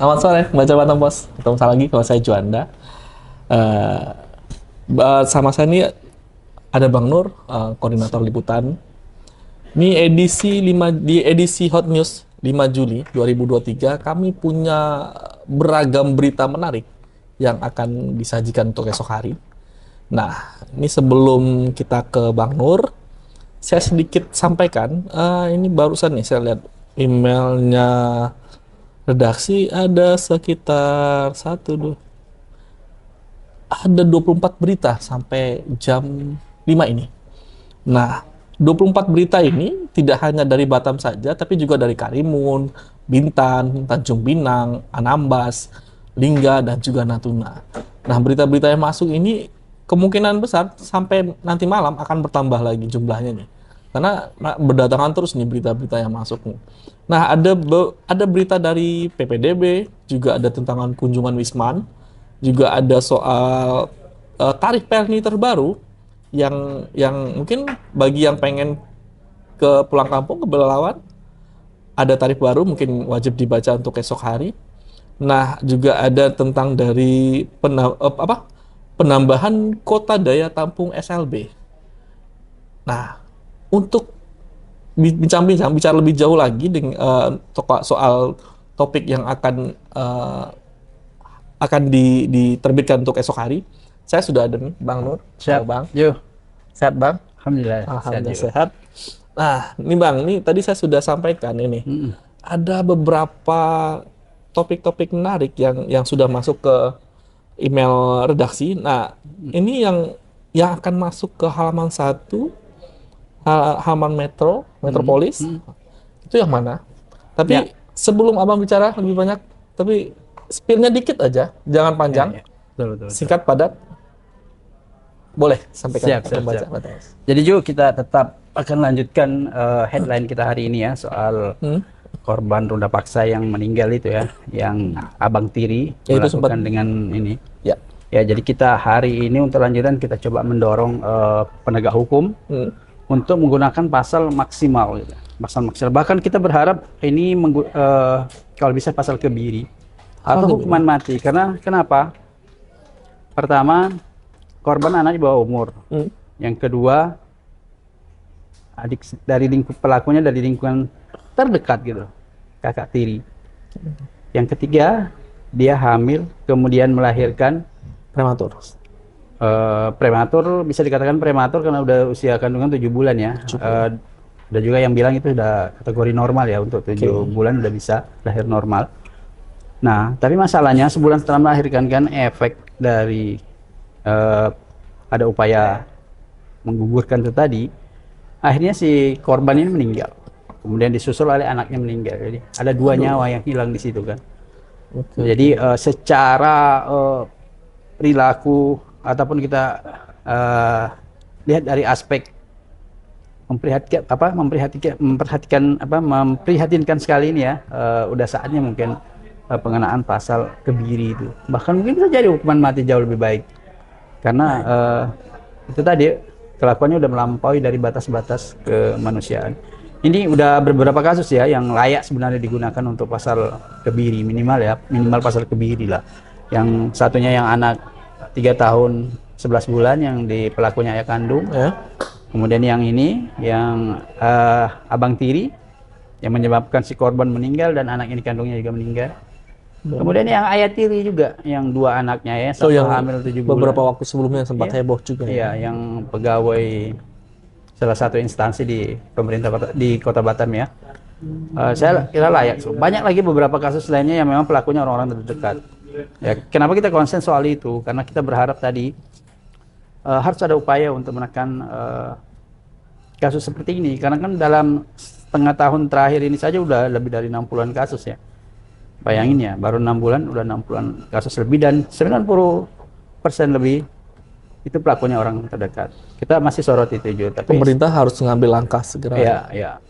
Selamat sore, baca Batam Pos. Ketemu lagi kalau saya Juanda. Eh, Sama saya ini ada Bang Nur, koordinator liputan. Ini edisi Hot News 5 Juli 2023 kami punya beragam berita menarik yang akan disajikan untuk esok hari. Nah, ini sebelum kita ke Bang Nur, saya sedikit sampaikan, ini barusan nih saya lihat emailnya redaksi ada sekitar ada 24 berita sampai jam 5 ini. Nah, 24 berita ini tidak hanya dari Batam saja, tapi juga dari Karimun, Bintan, Tanjung Pinang, Anambas, Lingga, dan juga Natuna. Nah, berita-berita yang masuk ini kemungkinan besar sampai nanti malam akan bertambah lagi jumlahnya nih. Karena berdatangan terus nih berita-berita yang masuk nih. Nah, ada berita dari PPDB, juga ada tentang kunjungan Wisman, juga ada soal tarif PLN terbaru yang mungkin bagi yang pengen ke pulang kampung ke Belalawan ada tarif baru mungkin wajib dibaca untuk esok hari. Nah, juga ada tentang dari penambahan kota daya tampung SLB. Nah, untuk bincang-bincang bicara lebih jauh lagi dengan soal topik yang akan diterbitkan untuk esok hari, saya sudah ada nih Bang Nur. Sehat, Bang. Yo. Sehat Bang? Alhamdulillah. Alhamdulillah sehat. Nah, ini Bang, ini tadi saya sudah sampaikan ini. Ada beberapa topik-topik menarik yang sudah masuk ke email redaksi. Nah, ini yang akan masuk ke halaman 1, halaman Metropolis. Itu yang mana? Tapi sebelum Abang bicara lebih banyak, tapi spill-nya dikit aja, jangan panjang. Betul. Singkat, padat. Boleh sampaikan Siap. pembaca. Jadi juga kita tetap akan lanjutkan headline kita hari ini ya, soal korban ruda paksa yang meninggal itu ya, yang Abang Tiri Ya, itu melakukan sempat. dengan ini. Ya. Ya, jadi kita hari ini untuk lanjutan kita coba mendorong penegak hukum untuk menggunakan pasal maksimal gitu. Pasal maksimal. Bahkan kita berharap ini kalau bisa pasal kebiri atau hukuman mati. Karena kenapa? Pertama, korban anak di bawah umur. Yang kedua, pelakunya dari lingkungan terdekat gitu, kakak tiri. Yang ketiga, dia hamil kemudian melahirkan Prematur. prematur, bisa dikatakan prematur karena udah usia kandungan 7 bulan ya. Ada juga yang bilang itu udah kategori normal ya, untuk 7 bulan udah bisa lahir normal. Nah, tapi masalahnya sebulan setelah melahirkan kan efek dari ada upaya menggugurkan itu tadi, akhirnya si korban ini meninggal. Kemudian disusul oleh anaknya meninggal. Jadi ada 2 nyawa yang hilang di situ kan. Jadi secara perilaku ataupun kita lihat dari aspek memprihatinkan sekali ini ya, udah saatnya mungkin pengenaan pasal kebiri itu. Bahkan mungkin bisa jadi hukuman mati jauh lebih baik. Karena itu tadi kelakuannya udah melampaui dari batas-batas kemanusiaan. Ini udah beberapa kasus ya yang layak sebenarnya digunakan untuk pasal kebiri, minimal pasal kebiri lah. Yang satunya yang anak 3 tahun 11 bulan yang di pelakunya ayah kandung. Kemudian yang ini yang Abang Tiri yang menyebabkan si korban meninggal dan anak ini kandungnya juga meninggal. Kemudian yang ayah tiri juga, yang 2 anaknya ya, satu yang hamil 7 bulan. Beberapa waktu sebelumnya sempat heboh juga. Iya, yang pegawai salah satu instansi di pemerintah di Kota Batam ya. Saya kira layak. Banyak lagi beberapa kasus lainnya yang memang pelakunya orang-orang terdekat. Ya, kenapa kita konsen soal itu? Karena kita berharap tadi harus ada upaya untuk menekan kasus seperti ini. Karena kan dalam setengah tahun terakhir ini saja udah lebih dari 60-an kasus ya. Bayangin ya, baru 6 bulan udah 60-an kasus lebih dan 90% lebih itu pelakunya orang terdekat. Kita masih soroti itu juga. Tapi Pemerintah harus mengambil langkah segera. Ya.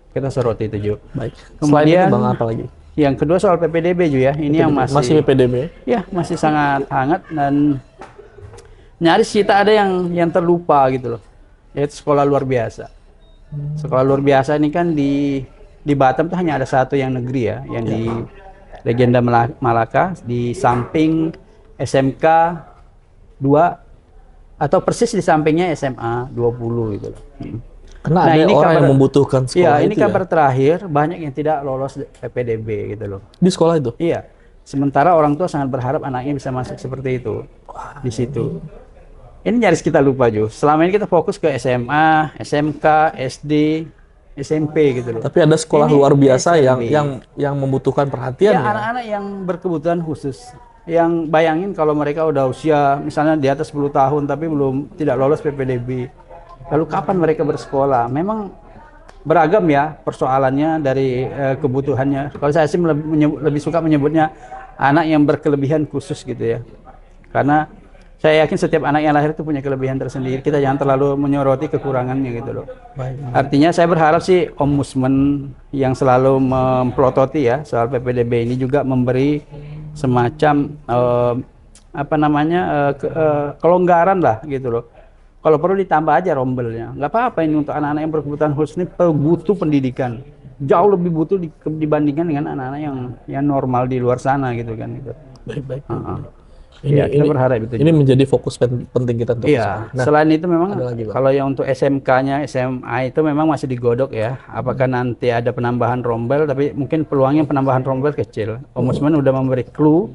Kita soroti itu juga. Baik. Kemudian Bang, apa lagi? Yang kedua soal PPDB juga ya. Ini yang masih PPDB. Ya, masih sangat hangat dan nyaris kita ada yang terlupa gitu loh. Yaitu sekolah luar biasa. Sekolah luar biasa ini kan di Batam tuh hanya ada satu yang negeri ya, yang di Legenda Malaka di samping SMK 2 atau persis di sampingnya SMA 20 gitu loh. Karena Nah, ada ini orang yang kabar- membutuhkan Iya, sekolah ini itu ya. kabar terakhir, banyak yang tidak lolos PPDB gitu loh. Di sekolah itu. Iya. Sementara orang tua sangat berharap anaknya bisa masuk seperti itu di situ. Ini nyaris kita lupa, Ju. Selama ini kita fokus ke SMA, SMK, SD, SMP gitu loh. Tapi ada sekolah Ini luar biasa SLB. yang membutuhkan perhatian Ya, ya. anak-anak yang berkebutuhan khusus. Yang bayangin kalau mereka udah usia misalnya di atas 10 tahun tapi belum tidak lolos PPDB. Lalu kapan mereka bersekolah? Memang beragam ya persoalannya dari kebutuhannya. Kalau saya sih lebih suka menyebutnya anak yang berkelebihan khusus gitu ya. Karena saya yakin setiap anak yang lahir itu punya kelebihan tersendiri. Kita jangan terlalu menyoroti kekurangannya gitu loh. Baik. Artinya saya berharap sih Ombudsman yang selalu memplototi ya soal PPDB ini juga memberi semacam kelonggaran lah gitu loh. Kalau perlu ditambah aja rombelnya. Nggak apa-apa ini untuk anak-anak yang berkebutuhan khusus ini butuh pendidikan. Jauh lebih butuh dibandingkan dengan anak-anak yang normal di luar sana gitu kan. Gitu. Baik. Iya, kita berharap itu. Ini menjadi fokus penting kita untuk Iya. Nah, Selain itu memang ada lagi, Bang. kalau yang untuk SMK-nya, SMA itu memang masih digodok ya. Apakah nanti ada penambahan rombel? Tapi mungkin peluangnya penambahan rombel kecil. Ombudsman udah memberi clue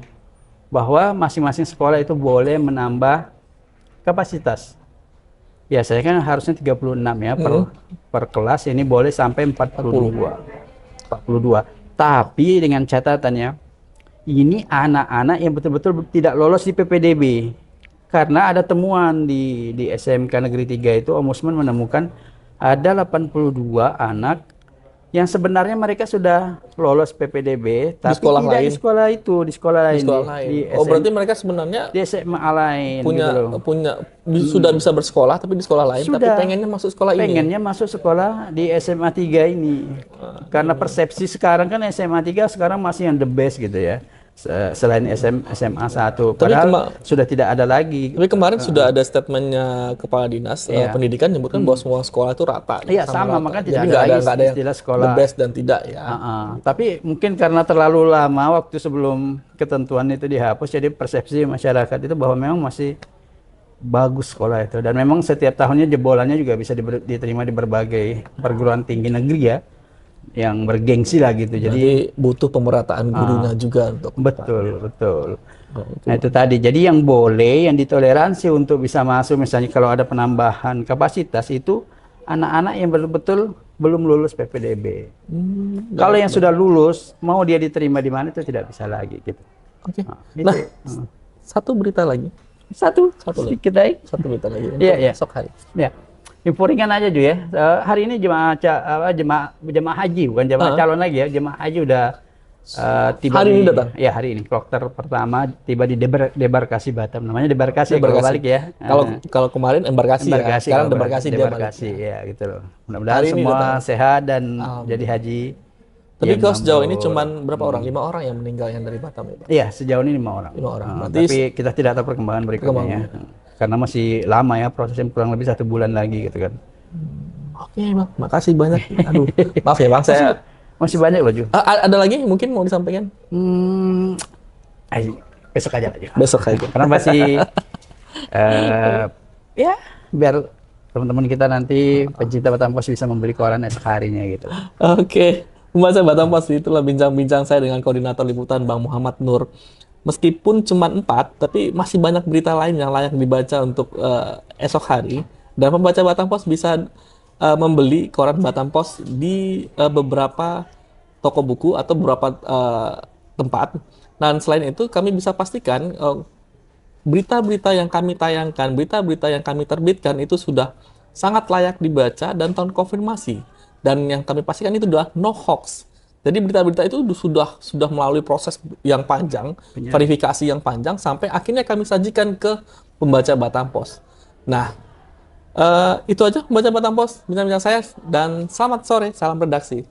bahwa masing-masing sekolah itu boleh menambah kapasitas. Ya, saya kan harusnya 36 ya per kelas, ini boleh sampai 42. Tapi dengan catatannya, ini anak-anak yang betul-betul tidak lolos di PPDB. Karena ada temuan di SMK Negeri 3 itu, Ombudsman menemukan ada 82 anak yang sebenarnya mereka sudah lolos PPDB, tapi sekolah tidak lain. di sekolah itu, di sekolah lain. Di Berarti mereka sebenarnya di SMA lain punya gitu loh. sudah bisa bersekolah tapi di sekolah lain, tapi Sudah. pengennya masuk sekolah ini. Pengennya masuk sekolah di SMA 3 ini. Karena persepsi sekarang kan SMA 3 sekarang masih yang the best gitu ya. Selain SMA 1. Padahal sudah tidak ada lagi. Tapi kemarin sudah ada statementnya Kepala Dinas Pendidikan menyebutkan bahwa semua sekolah itu rata. Iya, sama rata. makanya Jadi tidak ada yang istilah sekolah the best dan tidak ya. Tapi mungkin karena terlalu lama waktu sebelum ketentuan itu dihapus, jadi persepsi masyarakat itu bahwa memang masih bagus sekolah itu. Dan memang setiap tahunnya jebolannya juga bisa diterima di berbagai perguruan tinggi negeri ya, yang bergengsi lah gitu. Jadi butuh pemerataan gurunya juga untuk betul. Nah itu tadi. Jadi yang boleh, yang ditoleransi untuk bisa masuk, misalnya kalau ada penambahan kapasitas itu anak-anak yang betul-betul belum lulus PPDB. Kalau yang sudah lulus, mau dia diterima di mana itu tidak bisa lagi gitu. Oke. Nah, satu berita lagi. Satu sedikit lagi. Satu berita lagi. Iya. Esok hari. Ya. Info ringan aja Ju ya. Hari ini jemaah haji, bukan jemaah calon lagi ya. Jemaah haji udah tiba hari ini datang. Ya, hari ini kloter pertama tiba di Debarkasi Batam. Namanya Debarkasi kalau balik ya. Kalau kemarin embarkasi ya. Sekarang Debarkasi ya gitu loh. Mudah-mudahan semua sehat dan jadi haji. Tapi kalau sejauh ini cuman berapa orang? 5 orang yang meninggal yang dari Batam ya, Pak? Iya, sejauh ini 5 orang. 5 orang. Tapi kita tidak tahu perkembangan berikutnya ya. Karena masih lama ya, prosesnya kurang lebih 1 bulan lagi gitu kan. Oke Bang, makasih banyak. Aduh, maaf ya Bang, saya masih banyak loh Ju. Ada lagi mungkin mau disampaikan? Besok aja. Besok aja. Karena masih ya biar teman-teman kita nanti pencinta Batam Pos bisa membeli koran esok harinya gitu. Oke. Pembahasan Batam Pos, itulah bincang-bincang saya dengan koordinator liputan Bang Muhammad Nur. Meskipun cuma 4, tapi masih banyak berita lain yang layak dibaca untuk esok hari. Dan pembaca Batam Pos bisa membeli koran Batam Pos di beberapa toko buku atau beberapa tempat. Dan selain itu, kami bisa pastikan berita-berita yang kami tayangkan, berita-berita yang kami terbitkan itu sudah sangat layak dibaca dan terkonfirmasi. Dan yang kami pastikan itu adalah no hoax. Jadi berita-berita itu sudah melalui proses yang panjang, verifikasi yang panjang, sampai akhirnya kami sajikan ke pembaca Batam Pos. Nah, itu aja pembaca Batam Pos, bincang-bincang saya, dan selamat sore, salam redaksi.